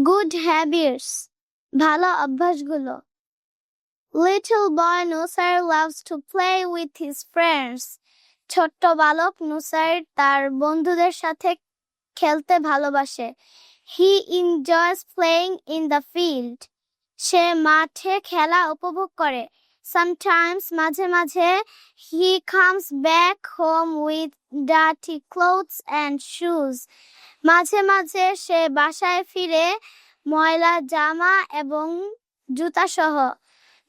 Good habits, ভালো অভ্যাসগুলো। Little boy Nusar loves to play with his friends. ছোট্ট বালক নুসাইর তার বন্ধুদের সাথে খেলতে ভালোবাসে। He enjoys playing in the field. সে মাঠে খেলা উপভোগ করে। Sometimes মাঝে মাঝে he comes back home with dirty clothes and shoes. মাঝে মাঝে সে বাসায় ফিরে ময়লা জামা এবং জুতা সহ।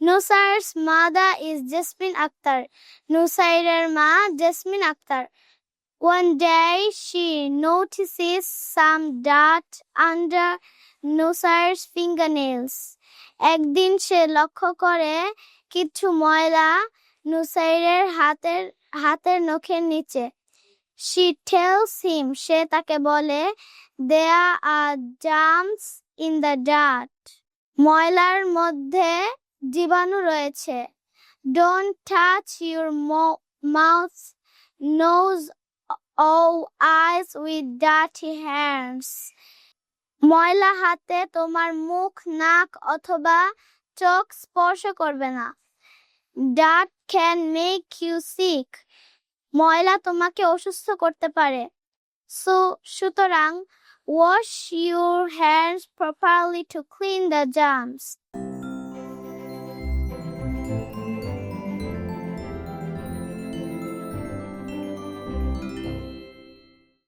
Nusar's mother is Jasmine Akhtar. Nusairer মা Jasmine Akhtar. One day she notices some dirt under Nusar's fingernails. একদিন সে লক্ষ্য করে কিছু ময়লা নুসাইরের হাতের নখের নিচে। She tells him, সে তাকে বলে, there are germs in the dirt. ময়লার মধ্যে জীবাণু রয়েছে। Don't touch your mouth, nose or eyes with dirty hands. ময়লা হাতে তোমার মুখ, নাক অথবা চোখ স্পর্শ করবে না। Dirt can make you sick. ময়লা তোমাকে অসুস্থ করতে পারে। সুতরাং wash your hands properly to clean the germs.